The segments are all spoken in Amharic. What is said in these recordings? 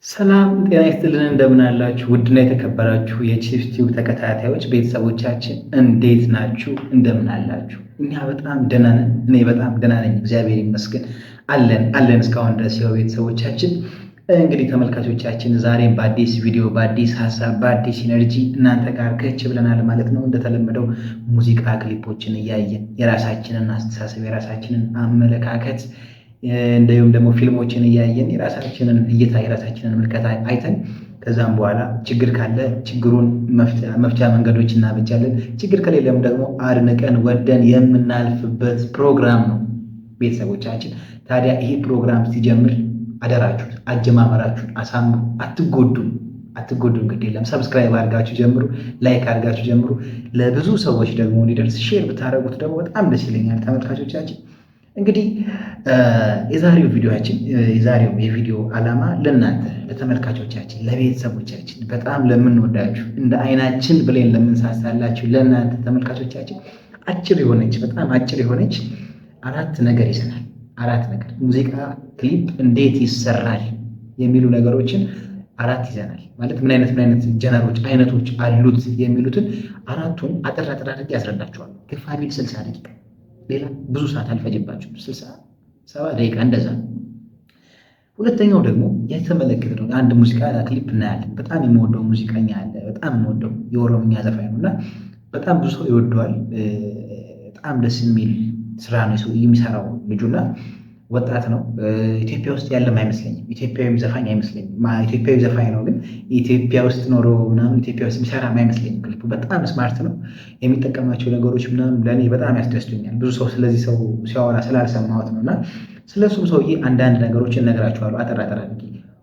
ሰላም ጤና ይስጥልን እንደምን አላችሁ? ውድና የተከበራችሁ የቺፕስ ቲዩብ ተከታታዮች ቤተሰቦቻችን እንዴት ናችሁ? እንደምን አላችሁ? እኛ በጣም ደህና ነን። እኔ በጣም ደህና ነኝ፣ እግዚአብሔር ይመስገን። አለን እስካሁን ድረስ ያው ቤተሰቦቻችን እንግዲህ ተመልካቾቻችን ዛሬም በአዲስ ቪዲዮ በአዲስ ሀሳብ በአዲስ ኢነርጂ እናንተ ጋር ከች ብለናል ማለት ነው። እንደተለመደው ሙዚቃ ክሊፖችን እያየን የራሳችንን አስተሳሰብ የራሳችንን አመለካከት እንዲሁም ደግሞ ፊልሞችን እያየን የራሳችንን እይታ የራሳችንን ምልከታ አይተን ከዛም በኋላ ችግር ካለ ችግሩን መፍቻ መንገዶች እናበጃለን። ችግር ከሌለም ደግሞ አድንቀን ወደን የምናልፍበት ፕሮግራም ነው ቤተሰቦቻችን። ታዲያ ይሄ ፕሮግራም ሲጀምር አደራችሁን አጀማመራችሁን አሳምሩ፣ አትጎዱም። ግድ የለም ሰብስክራይብ አድርጋችሁ ጀምሩ፣ ላይክ አድርጋችሁ ጀምሩ። ለብዙ ሰዎች ደግሞ እንዲደርስ ሼር ብታደርጉት ደግሞ በጣም ደስ ይለኛል ተመልካቾቻችን። እንግዲህ የዛሬው የቪዲዮ ዓላማ ለእናንተ ለተመልካቾቻችን ለቤተሰቦቻችን በጣም ለምንወዳችሁ እንደ አይናችን ብለን ለምንሳሳላችሁ ለእናንተ ተመልካቾቻችን በጣም አጭር የሆነች አራት ነገር ይዘናል። አራት ነገር ሙዚቃ ክሊፕ እንዴት ይሰራል የሚሉ ነገሮችን አራት ይዘናል። ማለት ምን አይነት ጀነሮች አይነቶች አሉት የሚሉትን አራቱን አጠር አድርጌ ያስረዳችኋለሁ። ግፋ ቢል 60 ደቂቃ ሌላ ብዙ ሰዓት አልፈጅባችሁም። 60-70 ደቂቃ እንደዛ። ሁለተኛው ደግሞ የተመለከትነው አንድ ሙዚቃ ክሊፕ እናያለን። በጣም የምወደው ሙዚቀኛ አለ፣ በጣም የምወደው የኦሮምኛ ዘፋኝ ነው እና በጣም ብዙ ሰው ይወደዋል። በጣም ደስ የሚል ስራ ነው የሚሰራው ልጁና ወጣት ነው። ኢትዮጵያ ውስጥ ያለም አይመስለኝም። ኢትዮጵያዊ ዘፋኝ አይመስለኝም። ኢትዮጵያዊ ዘፋኝ ነው ግን ኢትዮጵያ ውስጥ ኖሮ ምናምን ኢትዮጵያ ውስጥ የሚሰራ አይመስለኝም። ክሊፑ በጣም ስማርት ነው። የሚጠቀማቸው ነገሮች ምናምን ለእኔ በጣም ያስደስቱኛል። ብዙ ሰው ስለዚህ ሰው ሲያወራ ስላልሰማሁት ነው እና ስለሱም ሰውዬ አንዳንድ ነገሮችን እነግራችኋለሁ። አጠር አድርጌ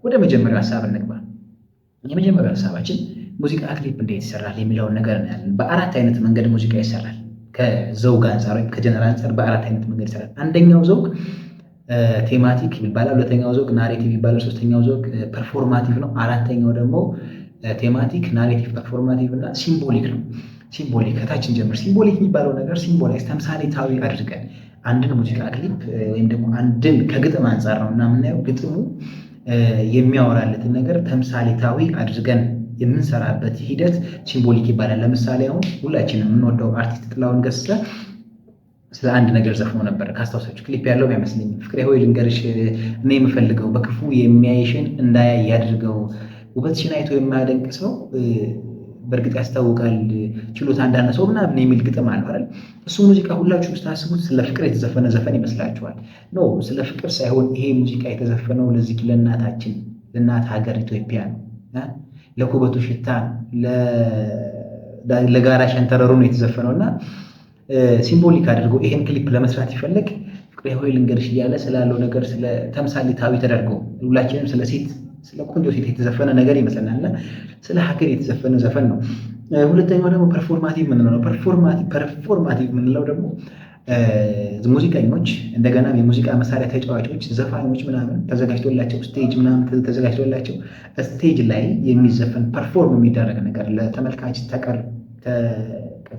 ወደ መጀመሪያው ሀሳብ እንግባ። የመጀመሪያው ሀሳባችን ሙዚቃ ክሊፕ እንዴት ይሰራል የሚለውን ነገር እናያለን። በአራት አይነት መንገድ ሙዚቃ ይሰራል። ከዘውግ አንጻር ወይም ከጀነራል አንጻር በአራት አይነት መንገድ ይሰራል። አንደኛው ዘውግ ቴማቲክ ይባላል። ሁለተኛው ዘውግ ናሬቲቭ ይባላል። ሶስተኛው ዘውግ ፐርፎርማቲቭ ነው። አራተኛው ደግሞ ቴማቲክ፣ ናሬቲቭ፣ ፐርፎርማቲቭ እና ሲምቦሊክ ነው። ሲምቦሊክ ከታችን ጀምር። ሲምቦሊክ የሚባለው ነገር ሲምቦላይዝ ተምሳሌታዊ አድርገን አንድን ሙዚቃ ክሊፕ ወይም ደግሞ አንድን ከግጥም አንጻር ነው እና የምናየው ግጥሙ የሚያወራለትን ነገር ተምሳሌታዊ አድርገን የምንሰራበት ሂደት ሲምቦሊክ ይባላል። ለምሳሌ አሁን ሁላችንም የምንወደው አርቲስት ጥላሁን ገሰሰ ስለ አንድ ነገር ዘፍኖ ነበር። ካስታውሳችሁ ክሊፕ ያለው አይመስለኝም። ፍቅሬ ሆይ ልንገርሽ እኔ የምፈልገው በክፉ የሚያይሽን እንዳያይ ያድርገው፣ ውበትሽን አይቶ የማያደንቅ ሰው በእርግጥ ያስታውቃል ችሎታ እንዳነሰው ምናምን የሚል ግጥም አለው አይደል? እሱ ሙዚቃ ሁላችሁ ስታስቡት ስለ ፍቅር የተዘፈነ ዘፈን ይመስላችኋል? ኖ፣ ስለ ፍቅር ሳይሆን ይሄ ሙዚቃ የተዘፈነው ለዚህ ለእናታችን ለእናት ሀገር ኢትዮጵያ ነው። ለኩበቱ ሽታ ለጋራ ሸንተረሩ ነው የተዘፈነው እና ሲምቦሊክ አድርጎ ይሄን ክሊፕ ለመስራት ይፈልግ ፍቅሬ ሆይ ልንገርሽ እያለ ስላለው ነገር ስለ ተምሳሌታዊ ተደርጎ ሁላችንም ስለ ቆንጆ ሴት የተዘፈነ ነገር ይመስለናል እና ስለ ሀገር የተዘፈነ ዘፈን ነው። ሁለተኛው ደግሞ ፐርፎርማቲቭ የምንለው ነው። ፐርፎርማቲቭ የምንለው ደግሞ ሙዚቀኞች እንደገና የሙዚቃ መሳሪያ ተጫዋቾች ዘፋኞች ምናምን ተዘጋጅቶላቸው ስቴጅ ምናምን ተዘጋጅቶላቸው ስቴጅ ላይ የሚዘፈን ፐርፎርም የሚደረግ ነገር ለተመልካች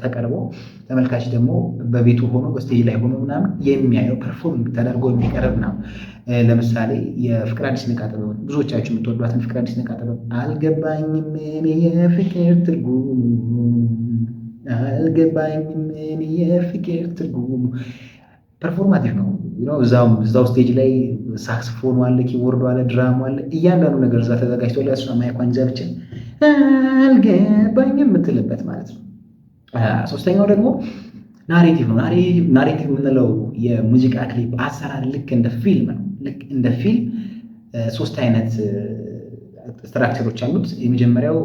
ተቀርቦ ተመልካች ደግሞ በቤቱ ሆኖ በስቴጅ ላይ ሆኖ ምናምን የሚያየው ፐርፎርም ተደርጎ የሚቀርብ ነው። ለምሳሌ የፍቅር አዲስ ነቃ ጥበብ ብዙዎቻችሁ የምትወዷትን ፍቅር አዲስ ነቃ ጥበብ አልገባኝም እኔ የፍቅር ትርጉሙ ፐርፎርማቲቭ ነው። እዛው ስቴጅ ላይ ሳክስፎኑ አለ፣ ኪቦርዱ አለ፣ ድራሙ አለ። እያንዳንዱ ነገር እዛ ተዘጋጅቶላት እሷ ማይኳን ይዛ ብቻ አልገባኝም የምትልበት ማለት ነው። ሶስተኛው ደግሞ ናሬቲቭ ነው። ናሬቲቭ የምንለው የሙዚቃ ክሊፕ አሰራር ልክ እንደ ፊልም ነው። ልክ እንደ ፊልም ሶስት አይነት ስትራክቸሮች አሉት። የመጀመሪያው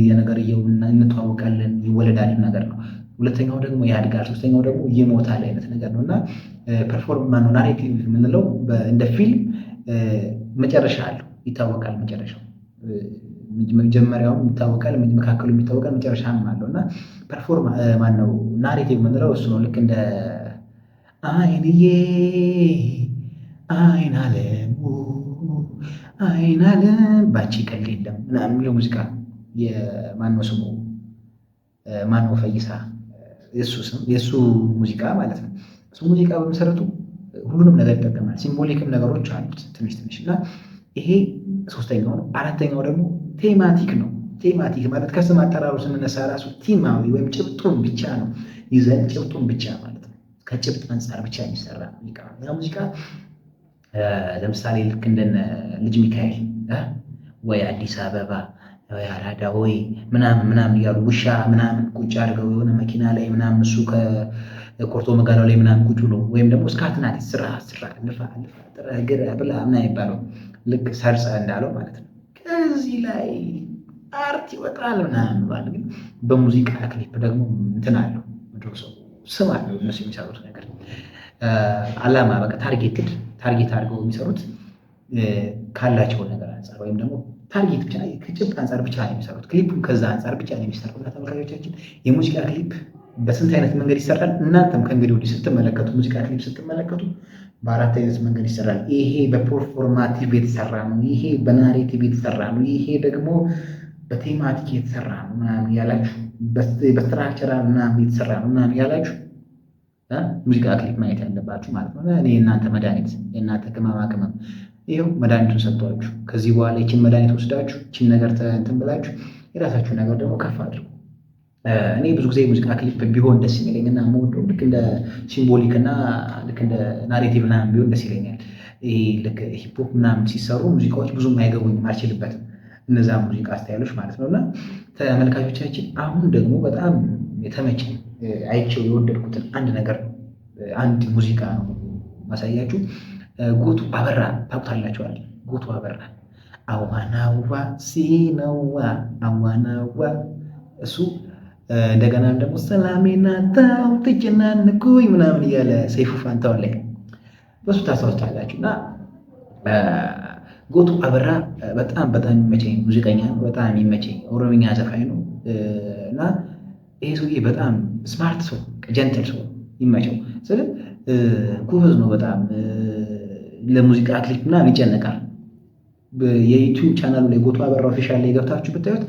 የነገርየው እንተዋወቃለን ይወለዳል ነገር ነው። ሁለተኛው ደግሞ ያድጋል። ሶስተኛው ደግሞ ይሞታል አይነት ነገር ነው እና ናሬቲቭ የምንለው እንደ ፊልም መጨረሻ አለው፣ ይታወቃል። መጨረሻው መጀመሪያውም ይታወቃል፣ መካከሉ የሚታወቃል፣ መጨረሻም አለው እና ናሬቲቭ የምንለው እሱ ነው። ልክ እንደ አይንዬ አይን አለም ባንቺ ቀልድ የለም ምናምን የሚለው ሙዚቃ የማነው ስሙ ማነው ፈይሳ የእሱ ሙዚቃ ማለት ነው። እሱ ሙዚቃ በመሰረቱ ሁሉንም ነገር ይጠቀማል። ሲምቦሊክም ነገሮች አሉት ትንሽ እና ይሄ ሶስተኛው ነው። አራተኛው ደግሞ ቴማቲክ ነው። ቴማቲክ ማለት ከስም አጠራሩ ስንነሳ ራሱ ቲማዊ ወይም ጭብጡን ብቻ ነው ይዘን ጭብጡን ብቻ ማለት ነው። ከጭብጥ አንጻር ብቻ የሚሰራ ሙዚቃ ነው። ያ ሙዚቃ ለምሳሌ ልክ እንደነ ልጅ ሚካኤል ወይ አዲስ አበባ ወይ አራዳ ወይ ምናምን ምናምን እያሉ ውሻ ምናምን ቁጭ አድርገው የሆነ መኪና ላይ ምናምን እሱ ከኮርቶ መጋላው ላይ ምናምን ቁጭ ብሎ ወይም ደግሞ እስካትናት ስራ ስራ ልፋ ልፋ ጥረህ ግረህ ብላ ምናምን የሚባለው ልክ ሰርጸ እንዳለው ማለት ነው። ከዚህ ላይ አርት ይወጣል ምናምን ባል ግን በሙዚቃ ክሊፕ ደግሞ እንትን አለው ምድሮ ሰው ስም አለው እነሱ የሚሰሩት ነገር አላማ በቃ ታርጌት አድርገው የሚሰሩት ካላቸው ነገር አንጻር ወይም ደግሞ ታርጌት ብቻ ከጭብጥ አንጻር ብቻ ነው የሚሰሩት። ክሊፑን ከዛ አንጻር ብቻ ነው የሚሰራው። እና ተመልካቾቻችን የሙዚቃ ክሊፕ በስንት አይነት መንገድ ይሰራል? እናንተም ከእንግዲህ ወዲህ ስትመለከቱ ሙዚቃ ክሊፕ ስትመለከቱ በአራት አይነት መንገድ ይሰራል። ይሄ በፐርፎርማቲቭ የተሰራ ነው፣ ይሄ በናሬቲቭ የተሰራ ነው፣ ይሄ ደግሞ በቴማቲክ የተሰራ ነው ምናምን ያላችሁ፣ በስትራክቸራል ምናምን የተሰራ ነው ምናምን ያላችሁ ሙዚቃ ክሊፕ ማየት ያለባችሁ ማለት ነው። እኔ የእናንተ መድኃኒት የእናንተ ቅመማ ቅመም ይኸው መድኃኒቱን ሰጥቷችሁ ከዚህ በኋላ ይችን መድኃኒት ወስዳችሁ ይችን ነገር እንትን ብላችሁ የራሳችሁ ነገር ደግሞ ከፍ አድርጉ። እኔ ብዙ ጊዜ ሙዚቃ ክሊፕ ቢሆን ደስ የሚለኝ እና የምወደው ልክ እንደ ሲምቦሊክ እና ልክ እንደ ናሬቲቭ ምናምን ቢሆን ደስ ይለኛል። ይሄ ልክ ሂፕሆፕ ምናምን ሲሰሩ ሙዚቃዎች ብዙም አይገቡኝም፣ አልችልበትም እነዛ ሙዚቃ ስታይሎች ማለት ነው። እና ተመልካቾቻችን አሁን ደግሞ በጣም የተመቸኝ አይቼው የወደድኩትን አንድ ነገር አንድ ሙዚቃ ነው ማሳያችሁ። ጎቱ አበራ ታውቁታላችኋል። ጎቱ አበራ አዋናዋ ሲነዋ አዋናዋ እሱ እንደገና ደግሞ ሰላሜና ታው ትጨናንኩኝ ምናምን እያለ ሰይፉ ፋንታውን ላይ በሱ ታስታውሳላችሁ። እና ጎቱ አበራ በጣም የሚመቸኝ ሙዚቀኛ ነው። በጣም የሚመቸኝ ኦሮምኛ ዘፋኝ ነው። እና ይሄ ሰውዬ በጣም ስማርት ሰው ጀንትል ሰው ይመቸው። ስለዚህ ጎበዝ ነው በጣም ለሙዚቃ ክሊፕ ምናምን ይጨነቃል። የዩቲዩብ ቻናሉ ላይ ጎቱ አበራ ኦፊሻል ላይ ገብታችሁ ብታዩት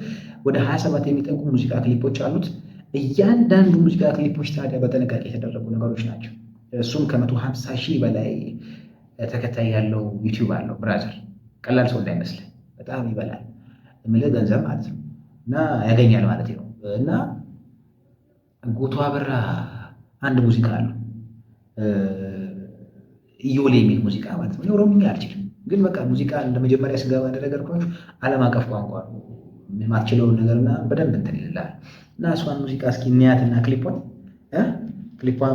ወደ 27 የሚጠጉ ሙዚቃ ክሊፖች አሉት። እያንዳንዱ ሙዚቃ ክሊፖች ታዲያ በጥንቃቄ የተደረጉ ነገሮች ናቸው። እሱም ከ150 ሺህ በላይ ተከታይ ያለው ዩቲዩብ አለው። ብራዘር ቀላል ሰው እንዳይመስል በጣም ይበላል የምልህ ገንዘብ ማለት ነው። እና ያገኛል ማለት ነው። እና ጎቱ አበራ አንድ ሙዚቃ አለው ኢዮሌ የሚል ሙዚቃ ማለት ነው። ኦሮምኛ አልችልም፣ ግን በቃ ሙዚቃ ለመጀመሪያ ስገባ እንደነገርኳችሁ ዓለም አቀፍ ቋንቋ ነው። የማትችለውን ነገርና በደንብ እንትን ይልላል። እና እሷን ሙዚቃ እስኪ እንያትና ክሊፖን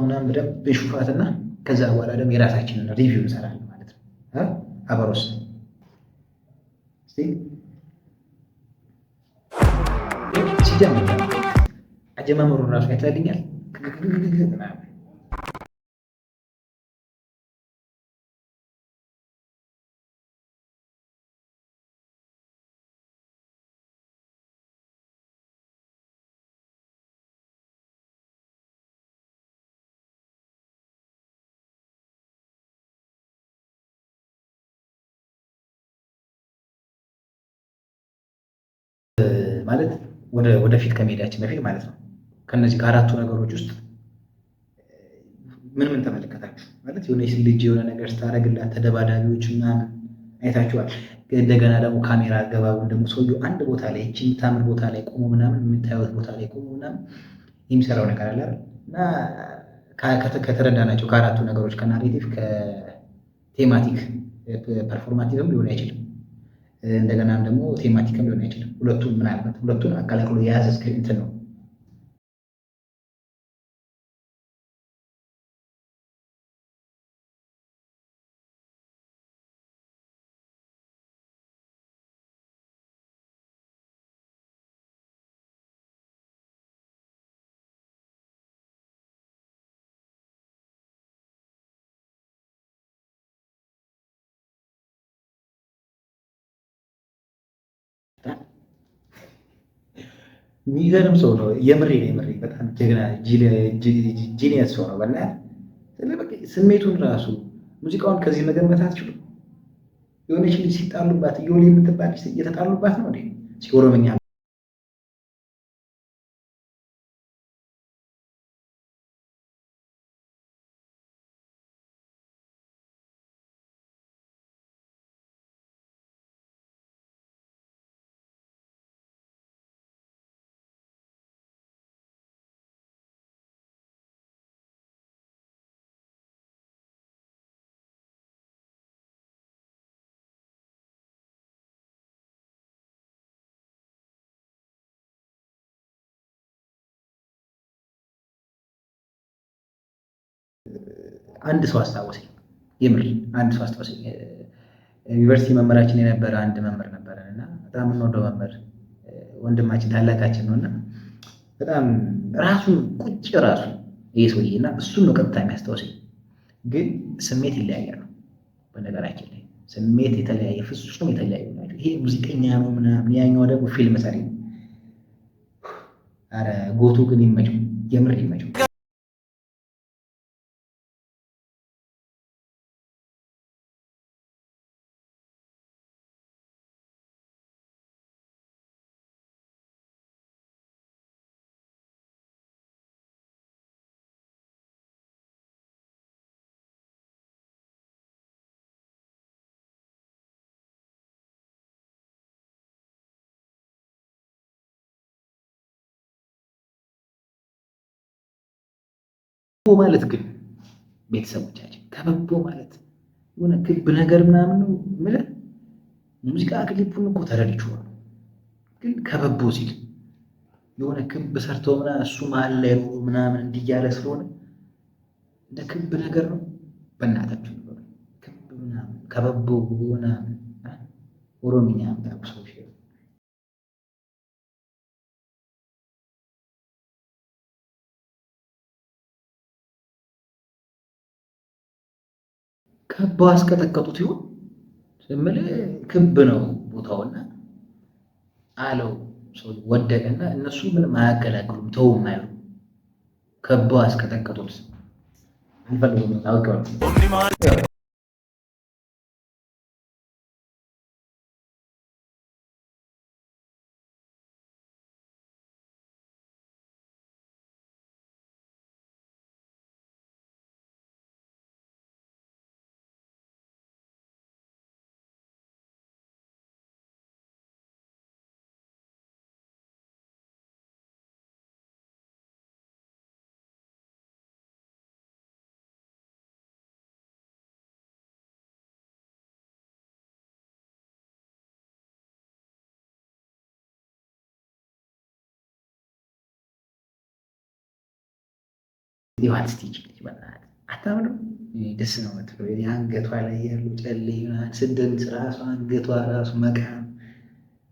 ምናምን በደንብ እንሹፋትና ከዛ በኋላ ደግሞ የራሳችንን ሪቪው እንሰራለን ማለት ነው። አበሮስ ሲጀምር አጀማመሩን ራሱ አይታልኛል። ማለት ወደፊት ከመሄዳችን በፊት ማለት ነው። ከነዚህ ከአራቱ ነገሮች ውስጥ ምን ተመለከታችሁ? ማለት የሆነች ልጅ የሆነ ነገር ስታደርግላት ተደባዳቢዎች ምናምን አይታችኋል። እንደገና ደግሞ ካሜራ አገባቡን ደግሞ ሰውየው አንድ ቦታ ላይ እቺ የምታምር ቦታ ላይ ቆሞ ምናምን የምታዩት ቦታ ላይ ቆሞ ምናምን የሚሰራው ነገር አለ አይደል? እና ከተረዳናቸው ከአራቱ ነገሮች ከናሬቲቭ ከቴማቲክ ፐርፎርማቲቭም ሊሆን አይችልም፣ እንደገናም ደግሞ ቴማቲክም ሊሆን አይችልም። ሁለቱን አቀላቅሎ የያዘ እንትን ነው። የሚገርም ሰው ነው። የምሬ በጣም ጀግና ጂኒየስ ሰው ነው። በእናትህ ስሜቱን ራሱ ሙዚቃውን ከዚህ መገመት አትችሉም። የሆነች ልጅ ሲጣሉባት እየወሌ የምትባል እየተጣሉባት ነው እንዴ ኦሮምኛ አንድ ሰው አስታወሰኝ፣ የምር አንድ ሰው አስታወሰኝ። ዩኒቨርሲቲ መምህራችን የነበረ አንድ መምህር ነበረ እና በጣም የምንወደው መምህር ወንድማችን ታላቃችን ነው እና በጣም ራሱን ቁጭ ራሱ ይሄ ሰውዬ እና እሱን ነው ቀጥታ የሚያስታውሰኝ። ግን ስሜት ይለያያሉ። በነገራችን ላይ ስሜት የተለያየ ፍጹም የተለያዩ ናቸው። ይሄ ሙዚቀኛ ነው ምናምን፣ ያኛው ደግሞ ፊልም ሰሪ ነው። ኧረ ጎቱ ግን ይመቸው፣ የምር ይመቸው። ማለት ግን ቤተሰቦቻችን ከበቦ ማለት የሆነ ክብ ነገር ምናምን ነው የምልህ። ሙዚቃ ክሊፑን እኮ ተረድቼዋለሁ፣ ግን ከበቦ ሲል የሆነ ክብ ሰርተው ምናምን እሱ መሀል ላይ ምናምን እንዲያለ ስለሆነ እንደ ክብ ነገር ነው። በእናታችሁ ክብ ምናምን ከበቦ ምናምን ኦሮምኛ ሰዎች ከበው አስቀጠቀጡት ይሆን ስምል ክብ ነው ቦታውና አለው ሰው ወደቀና እነሱ ምንም አያገላግሉም፣ ተው ማይሉ ከበው አስቀጠቀጡት። አንፈልጉም ታውቀዋል። ዮሐንስ ቲጂ ልጅ በእናትህ አታምነው? ደስ ነው የምትለው የአንገቷ ላይ ያሉ ጨሌ ስደንስ ራሱ አንገቷ ራሱ መቃም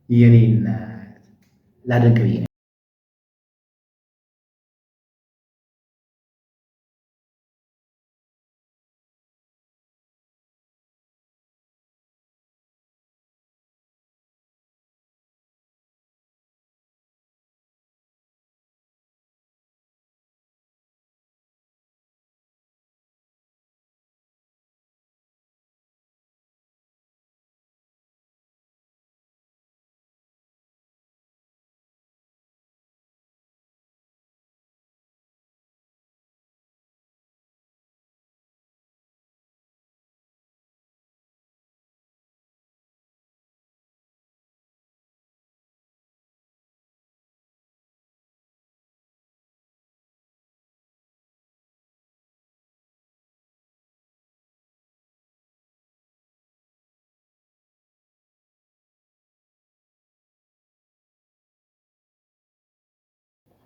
የኔ እናት ላደንቅ ብዬ ነው።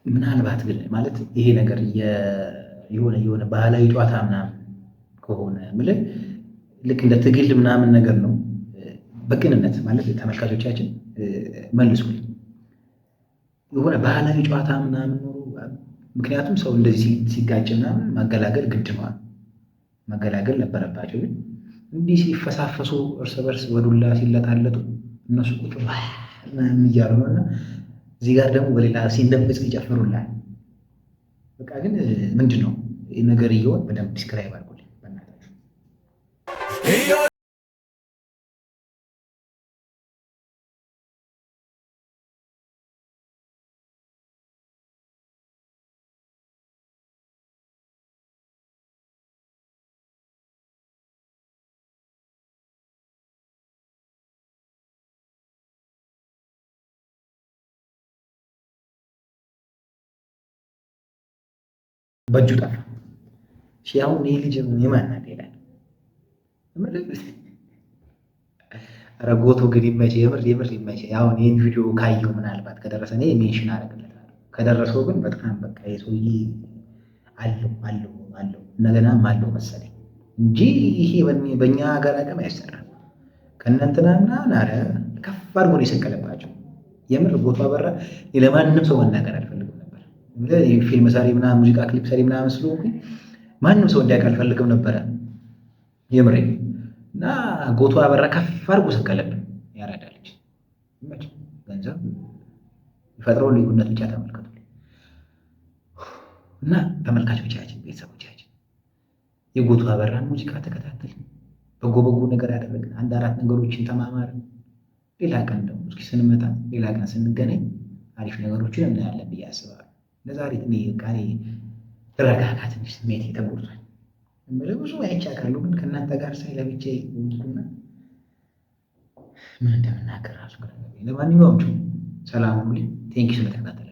ምናልባት ግን ማለት ይሄ ነገር የሆነ ባህላዊ ጨዋታ ምናምን ከሆነ የምልህ ልክ እንደ ትግል ምናምን ነገር ነው። በቅንነት ማለት ተመልካቾቻችን መልሱልኝ። የሆነ ባህላዊ ጨዋታ ምናምን ኖሮ ምክንያቱም ሰው እንደዚህ ሲጋጭ ምናምን ማገላገል ግድ ነዋል፣ መገላገል ነበረባቸው። ግን እንዲህ ሲፈሳፈሱ እርስ በርስ በዱላ ሲለጣለጡ እነሱ ቁጭ ምናምን እያሉ ነው እና እዚህ ጋር ደግሞ በሌላ ሲንደምጽ ይጨፍሩላል። በቃ ግን ምንድን ነው ነገር እየሆን በደንብ ዲስክራይብ አድርጉልኝ በእናታችሁ። በእጁ ጠፋ። አሁን ይህ ልጅ የማናት ይላል። ኧረ ጎቶ ግን ይመቼ፣ የምር ይመቼ። አሁን ይህን ቪዲዮ ካየው ምናልባት ከደረሰ እኔ ሜንሽን አደርግለታለሁ። ከደረሰው ግን በጣም በቃ የሰውዬ አለው እንደገናም አለው መሰለኝ እንጂ ይሄ በእኛ ሀገር አቅም አይሰራም። ከእነንትና ምናምን ኧረ ከፍ አድርጎ ነው የሰቀለባቸው። የምር ጎቱ አበራ ለማንም ሰው መናገር አልፈልግም ነበር። ፊልም ሰሪ ምናምን ሙዚቃ ክሊፕ ሰሪ ምናምን ስለሆንኩኝ ማንም ሰው እንዲያውቅ አልፈልግም ነበረ። የምሬ እና ጎቱ አበራ ከፍ አድርጎ ሰቀለብን። ያራዳለች ገንዘብ የፈጥረውን ልዩነት ብቻ ተመልከቱ። እና ተመልካቾቻችን፣ ቤተሰቦቻችን የጎቱ አበራን ሙዚቃ ተከታተልን፣ በጎ ነገር ያደረግን፣ 1-4 ነገሮችን ተማማርን። ሌላ ቀን ደግሞ እስኪ ስንመጣ ሌላ ቀን ስንገናኝ አሪፍ ነገሮችን እናያለን ብዬ አስባለሁ። ለዛሬ እኔ ቃሌ ረጋጋ፣ ትንሽ ስሜቴ ተጎድቷል። ብዙ አይቻካለሁ፣ ግን ከእናንተ ጋር ሳይ ለብቻዬ ሆንኩና ምን እንደምናገር ራሱ። ለማንኛውም ሰላም ሁሉ ቴንኪ ስለተከታተለ